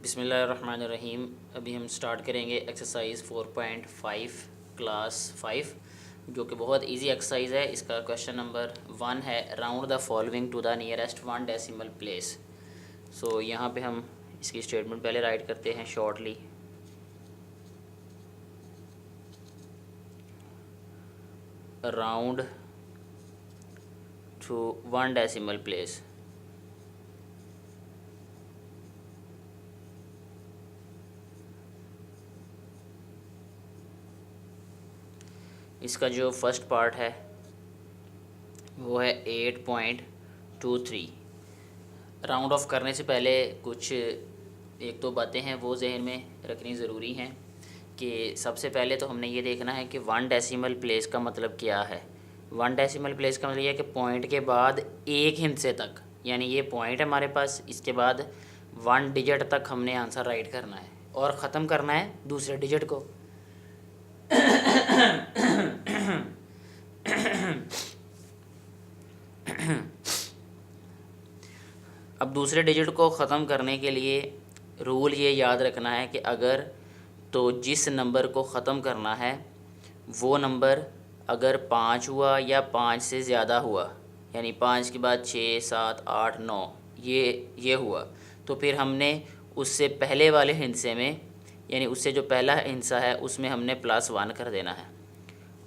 बिस्मिल्लाहिर्रहमानिर्रहीम। अभी हम स्टार्ट करेंगे एक्सरसाइज 4.5 क्लास 5, जो कि बहुत इजी एक्सरसाइज है। इसका क्वेश्चन नंबर 1 है, round the following to the nearest 1 decimal place. So यहाँ पे हम इसकी स्टेटमेंट पहले राइट करते हैं shortly. Round to 1 decimal place. इसका जो फर्स्ट पार्ट है वो है 8.23। राउंड ऑफ करने से पहले कुछ एक दो बातें हैं वो जहन में रखनी ज़रूरी हैं कि सबसे पहले तो हमने ये देखना है कि 1 डेसिमल प्लेस का मतलब क्या है। 1 डेसिमल प्लेस का मतलब ये है कि पॉइंट के बाद एक हिस्से तक, यानी ये पॉइंट है हमारे पास, इसके बाद 1 डिजिट तक हमने आंसर राइट करना है और ख़त्म करना है दूसरे डिजिट को। अब दूसरे डिजिट को ख़त्म करने के लिए रूल ये याद रखना है कि अगर तो जिस नंबर को ख़त्म करना है वो नंबर अगर 5 हुआ या 5 से ज़्यादा हुआ, यानी 5 के बाद 6, 7, 8, 9 ये हुआ, तो फिर हमने उससे पहले वाले हिस्से में, यानी उससे जो पहला हिस्सा है उसमें हमने +1 कर देना है।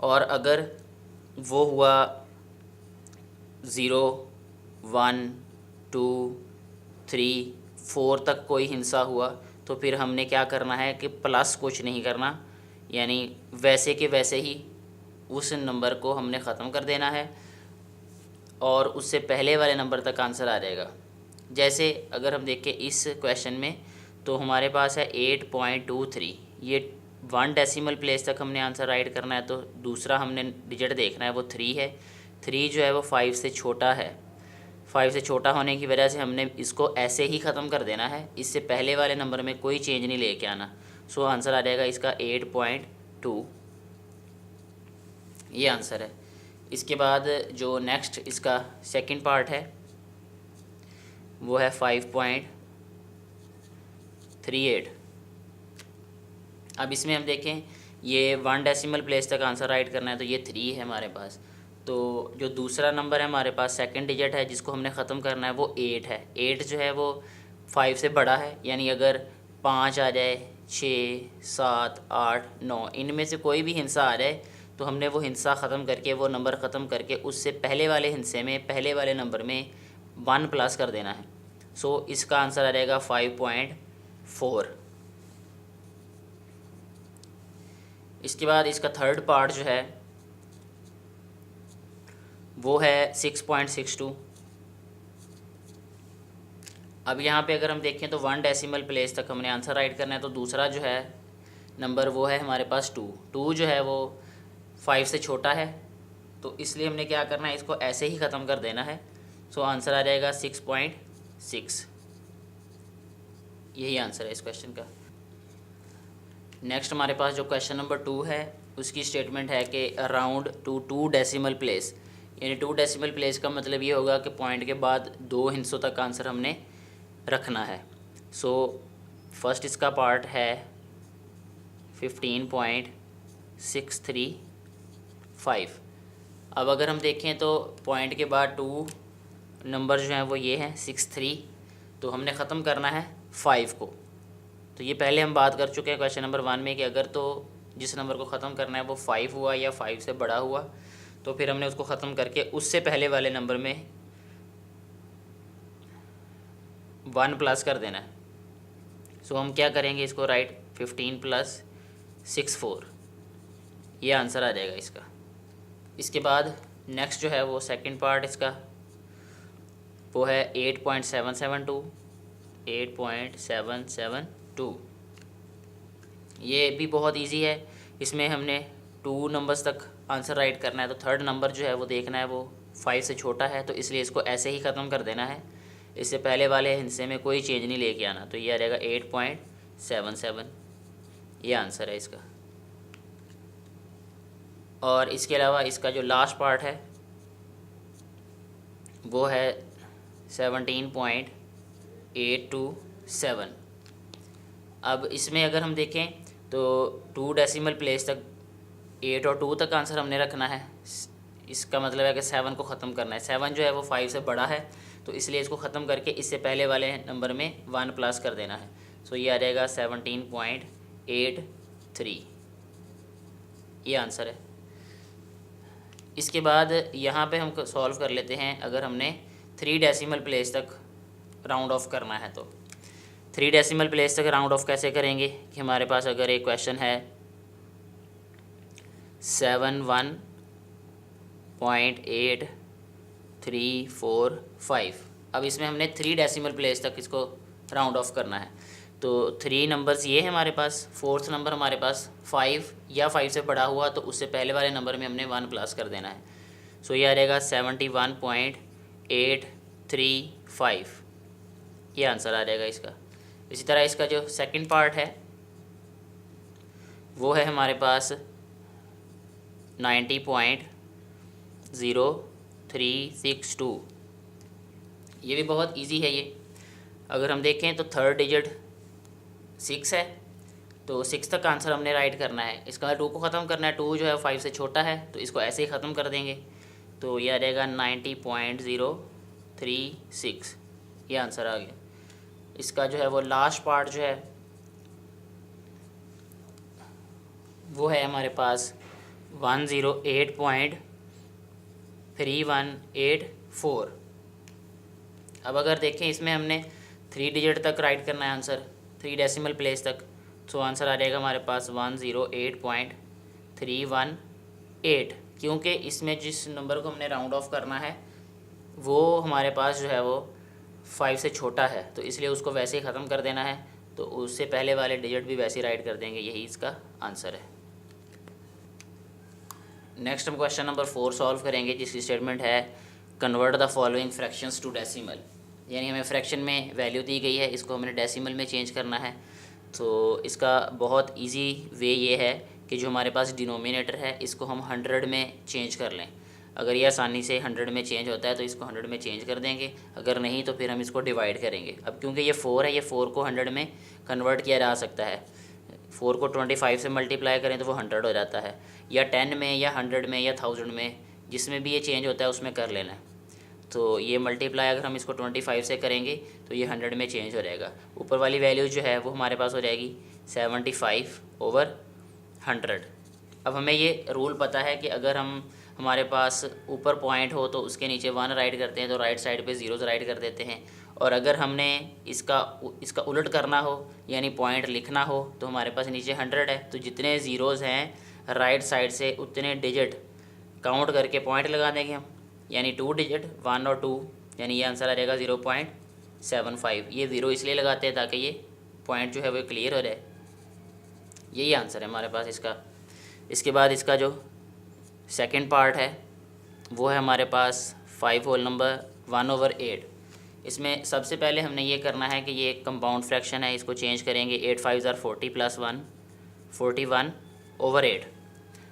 और अगर वो हुआ 0, 1, 2, 3, 4 तक कोई हिस्सा हुआ तो फिर हमने क्या करना है कि प्लस कुछ नहीं करना, यानी वैसे के वैसे ही उस नंबर को हमने ख़त्म कर देना है और उससे पहले वाले नंबर तक आंसर आ जाएगा। जैसे अगर हम देखें इस क्वेश्चन में तो हमारे पास है 8.23, ये 1 डेसिमल प्लेस तक हमने आंसर राइट करना है। तो दूसरा हमने डिजिट देखना है, वो 3 है। 3 जो है वो 5 से छोटा है। 5 से छोटा होने की वजह से हमने इसको ऐसे ही ख़त्म कर देना है, इससे पहले वाले नंबर में कोई चेंज नहीं लेके आना। सो आंसर आ जाएगा इसका 8.2, ये आंसर है। इसके बाद जो नेक्स्ट इसका सेकंड पार्ट है वो है 5.38। अब इसमें हम देखें ये 1 डेसिमल प्लेस तक आंसर राइट करना है, तो ये 3 है हमारे पास। तो जो दूसरा नंबर है हमारे पास, सेकंड डिजिट है जिसको हमने ख़त्म करना है, वो 8 है। 8 जो है वो 5 से बड़ा है, यानी अगर 5 आ जाए, 6, 7, 8, 9 इनमें से कोई भी हिस्सा आ जाए तो हमने वो हिस्सा ख़त्म करके, वो नंबर ख़त्म करके उससे पहले वाले हिस्से में, पहले वाले नंबर में 1 प्लस कर देना है। सो इसका आंसर आ जाएगा 5.4। इसके बाद इसका थर्ड पार्ट जो है वो है 6.62। अब यहाँ पे अगर हम देखें तो 1 डेसिमल प्लेस तक हमने आंसर राइट करना है। तो दूसरा जो है नंबर वो है हमारे पास 2। 2 जो है वो 5 से छोटा है, तो इसलिए हमने क्या करना है, इसको ऐसे ही ख़त्म कर देना है। सो आंसर आ जाएगा 6.6, यही आंसर है इस क्वेश्चन का। नेक्स्ट हमारे पास जो क्वेश्चन नंबर 2 है उसकी स्टेटमेंट है कि अराउंड टू 2 डेसिमल प्लेस, यानी 2 डेसिमल प्लेस का मतलब ये होगा कि पॉइंट के बाद 2 हिस्सों तक आंसर हमने रखना है। सो फर्स्ट इसका पार्ट है 15.635। अब अगर हम देखें तो पॉइंट के बाद 2 नंबर जो हैं वो ये हैं 63, तो हमने ख़त्म करना है 5 को। तो ये पहले हम बात कर चुके हैं क्वेश्चन नंबर 1 में कि अगर तो जिस नंबर को ख़त्म करना है वो 5 हुआ या 5 से बड़ा हुआ तो फिर हमने उसको ख़त्म करके उससे पहले वाले नंबर में 1 प्लस कर देना है। सो हम क्या करेंगे, इसको राइट 15 + 64, ये आंसर आ जाएगा इसका। इसके बाद नेक्स्ट जो है वो सेकंड पार्ट इसका वो है 8.772। 8.772 ये भी बहुत इजी है। इसमें हमने 2 नंबर्स तक आंसर राइट करना है। तो थर्ड नंबर जो है वो देखना है, वो 5 से छोटा है, तो इसलिए इसको ऐसे ही ख़त्म कर देना है, इससे पहले वाले हिस्से में कोई चेंज नहीं लेके आना। तो ये आ जाएगा 8.77, ये आंसर है इसका। और इसके अलावा इसका जो लास्ट पार्ट है वो है 17.827, अब इसमें अगर हम देखें तो 2 डेसिमल प्लेस तक 8 और 2 तक आंसर हमने रखना है। इसका मतलब है कि 7 को ख़त्म करना है। 7 जो है वो 5 से बड़ा है, तो इसलिए इसको ख़त्म करके इससे पहले वाले नंबर में 1 प्लस कर देना है। सो ये आ जाएगा 17.83, ये आंसर है। इसके बाद यहाँ पे हम सॉल्व कर लेते हैं। अगर हमने 3 डेसिमल प्लेस तक राउंड ऑफ करना है तो 3 डेसिमल प्लेस तक राउंड ऑफ कैसे करेंगे कि हमारे पास अगर एक क्वेश्चन है 71.8345, अब इसमें हमने 3 डेसिमल प्लेस तक इसको राउंड ऑफ करना है। तो 3 नंबर्स ये है हमारे पास, 4th नंबर हमारे पास 5 या 5 से बड़ा हुआ तो उससे पहले वाले नंबर में हमने 1 प्लस कर देना है। सो ये आ जाएगा 71.835, ये आंसर आ जाएगा इसका। इसी तरह इसका जो सेकंड पार्ट है वो है हमारे पास 90.0362, ये भी बहुत इजी है ये। अगर हम देखें तो थर्ड डिजिट 6 है, तो 6 तक आंसर हमने राइट करना है। इसका 2 को ख़त्म करना है, 2 जो है 5 से छोटा है तो इसको ऐसे ही ख़त्म कर देंगे। तो ये आ जाएगा 90.036, ये आंसर आ गया। इसका जो है वो लास्ट पार्ट जो है वो है हमारे पास 108.3184। अब अगर देखें इसमें हमने 3 डिजिट तक राइट करना है आंसर, 3 डेसिमल प्लेस तक, तो आंसर आ जाएगा हमारे पास 108.318, क्योंकि इसमें जिस नंबर को हमने राउंड ऑफ करना है वो हमारे पास जो है वो 5 से छोटा है, तो इसलिए उसको वैसे ही ख़त्म कर देना है। तो उससे पहले वाले डिजिट भी वैसे ही राइट कर देंगे, यही इसका आंसर है। नेक्स्ट हम क्वेश्चन नंबर 4 सॉल्व करेंगे, जिसकी स्टेटमेंट है convert the following fractions to decimal. यानी हमें फ्रैक्शन में वैल्यू दी गई है, इसको हमने डेसिमल में चेंज करना है। तो इसका बहुत इजी वे ये है कि जो हमारे पास डिनोमिनेटर है इसको हम 100 में चेंज कर लें। अगर ये आसानी से 100 में चेंज होता है तो इसको 100 में चेंज कर देंगे, अगर नहीं तो फिर हम इसको डिवाइड करेंगे। अब क्योंकि ये 4 है, ये 4 को 100 में कन्वर्ट किया जा सकता है। 4 को 25 से मल्टीप्लाई करें तो वो 100 हो जाता है, या 10 में या 100 में या 1000 में, जिसमें भी ये चेंज होता है उसमें कर लेना है। तो ये मल्टीप्लाई अगर हम इसको 25 से करेंगे तो ये 100 में चेंज हो जाएगा। ऊपर वाली वैल्यू जो है वो हमारे पास हो जाएगी 75/100। अब हमें ये रूल पता है कि अगर हमारे पास ऊपर पॉइंट हो तो उसके नीचे 1 राइट करते हैं, तो राइट साइड पे 0 राइट कर देते हैं। और अगर हमने इसका उलट करना हो यानी पॉइंट लिखना हो तो हमारे पास नीचे 100 है, तो जितने ज़ीरोज़ हैं राइट साइड से उतने डिजिट काउंट करके पॉइंट लगा देंगे हम, यानी 2 डिजिट 1 और 2, यानी ये आंसर आ जाएगा 0.75। ये 0 इसलिए लगाते हैं ताकि ये पॉइंट जो है वो क्लियर हो जाए। यही आंसर है हमारे पास इसका। इसके बाद इसका जो सेकंड पार्ट है वो है हमारे पास 5 होल नंबर 1/8। इसमें सबसे पहले हमने ये करना है कि ये एक कंपाउंड फ्रैक्शन है, इसको चेंज करेंगे। 8 5 ज़ार 40 + 1 41/8।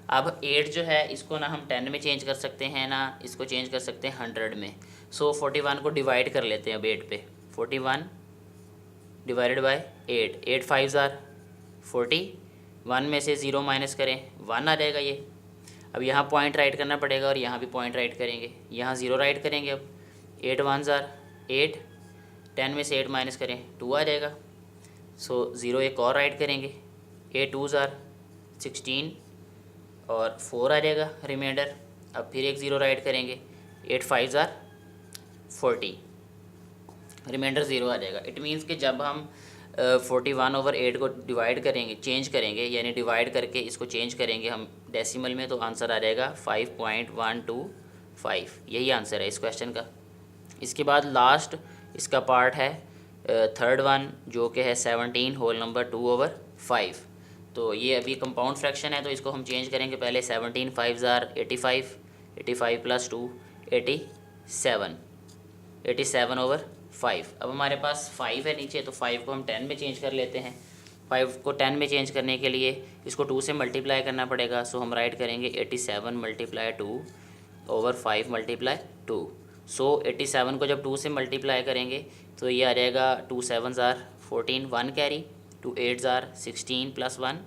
अब 8 जो है इसको ना हम 10 में चेंज कर सकते हैं ना इसको चेंज कर सकते हैं 100 में। सो 41 को डिवाइड कर लेते हैं अब 8 पे। 41 डिवाइडेड बाय 8, 8 5 ज़ार 40, 1 में से 0 माइनस करें 1 आ जाएगा ये। अब यहाँ पॉइंट राइट करना पड़ेगा और यहाँ भी पॉइंट राइट करेंगे, यहाँ 0 राइट करेंगे। अब 8 1 ज़ार 8, 10 में से 8 माइनस करें 2 आ जाएगा। सो 0 एक और राइट करेंगे, 8 2 ज़ार 16 और 4 आ जाएगा रिमाइंडर। अब फिर एक 0 राइट करेंगे, 8 5 ज़ार 40, रिमाइंडर 0 आ जाएगा। इट मीन्स कि जब हम 41/8 को डिवाइड करेंगे, चेंज करेंगे, यानी डिवाइड करके इसको चेंज करेंगे हम डेसिमल में, तो आंसर आ जाएगा 5.125। यही आंसर है इस क्वेश्चन का। इसके बाद लास्ट इसका पार्ट है थर्ड वन, जो कि है 17 होल नंबर 2/5। तो ये अभी कंपाउंड फ्रैक्शन है तो इसको हम चेंज करेंगे। पहले 17 5 ज़ार 85, 85 + 2 87, 87/5। अब हमारे पास 5 है नीचे, तो 5 को हम 10 में चेंज कर लेते हैं। 5 को 10 में चेंज करने के लिए इसको 2 से मल्टीप्लाई करना पड़ेगा। सो हम राइट करेंगे 87 × 2/5 × 2। सो 87 को जब 2 से मल्टीप्लाई करेंगे तो ये आ जाएगा 2 7 ज़ार 14, 1 कैरी, 2 8 ज़ार 16 + 1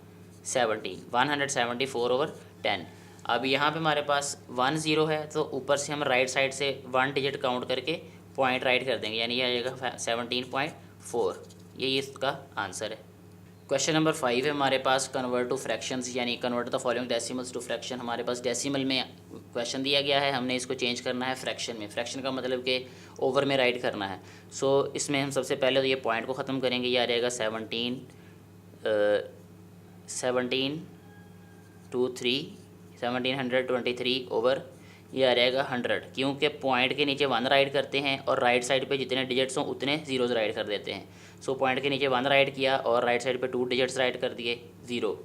17, 174/10। अब यहाँ पे हमारे पास 1 0 है, तो ऊपर से हम राइट साइड से 1 डिजिट काउंट करके पॉइंट राइट कर देंगे, यानी ये आ जाएगा 17.4। यही इसका आंसर है। क्वेश्चन नंबर 5 है हमारे पास, कन्वर्ट टू फ्रैक्शंस, यानी convert the following decimals to fraction. हमारे पास डेसिमल में क्वेश्चन दिया गया है, हमने इसको चेंज करना है फ्रैक्शन में। फ्रैक्शन का मतलब कि ओवर में राइट करना है। सो इसमें हम सबसे पहले तो ये पॉइंट को ख़त्म करेंगे। ये आ जाएगा 1723 ओवर ये आ जाएगा 100, क्योंकि पॉइंट के नीचे 1 राइट करते हैं और राइट साइड पे जितने डिजिट्स हों उतने ज़ीरोज़ राइट कर देते हैं। सो पॉइंट के नीचे 1 राइट किया और राइट साइड पे 2 डिजिट्स राइट कर दिए 0।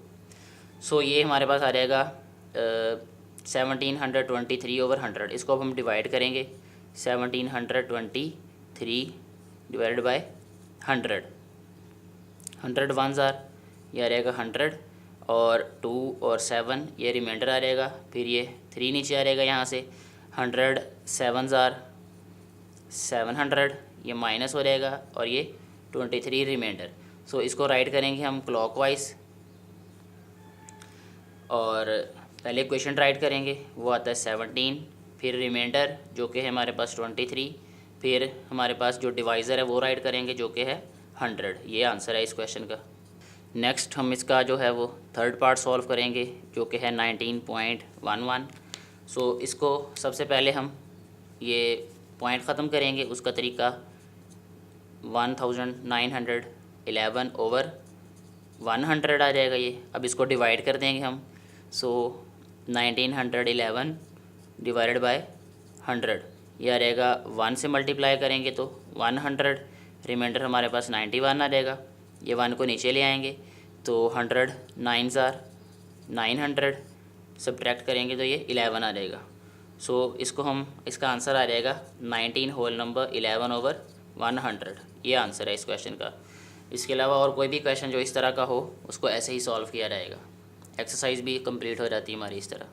सो ये हमारे पास आ जाएगा 1723/100। इसको अब हम डिवाइड करेंगे, 1723 डिवाइडेड बाय 100। 100 1 ज़ार, ये आ जाएगा 100 और 2 और 7 ये रिमाइंडर आ जाएगा, फिर ये 3 नीचे आ जाएगा यहाँ से। 100 7 ज़ार 700, ये माइनस हो जाएगा और ये 23 रिमाइंडर। सो इसको राइट करेंगे हम क्लॉकवाइज, और पहले इक्वेशन राइट करेंगे, वो आता है 17, फिर रिमाइंडर जो कि है हमारे पास 23, फिर हमारे पास जो डिवाइज़र है वो राइट करेंगे जो कि है 100। ये आंसर है इस क्वेश्चन का। नेक्स्ट हम इसका जो है वो थर्ड पार्ट सॉल्व करेंगे जो कि है 19.11। सो इसको सबसे पहले हम ये पॉइंट ख़त्म करेंगे, उसका तरीका 1911 ओवर 100 आ जाएगा ये। अब इसको डिवाइड कर देंगे हम। सो 1911 डिवाइडेड बाय 100, ये आ जाएगा 1 से मल्टीप्लाई करेंगे तो 100, रिमाइंडर हमारे पास 91 आ जाएगा। ये 1 को नीचे ले आएंगे तो 100 9 ज़ार 900, सब्ट्रैक्ट करेंगे तो ये 11 आ जाएगा। सो इसको हम, इसका आंसर आ जाएगा 19 होल नंबर 11 ओवर 100। ये आंसर है इस क्वेश्चन का। इसके अलावा और कोई भी क्वेश्चन जो इस तरह का हो उसको ऐसे ही सॉल्व किया जाएगा। एक्सरसाइज भी कंप्लीट हो जाती है हमारी इस तरह।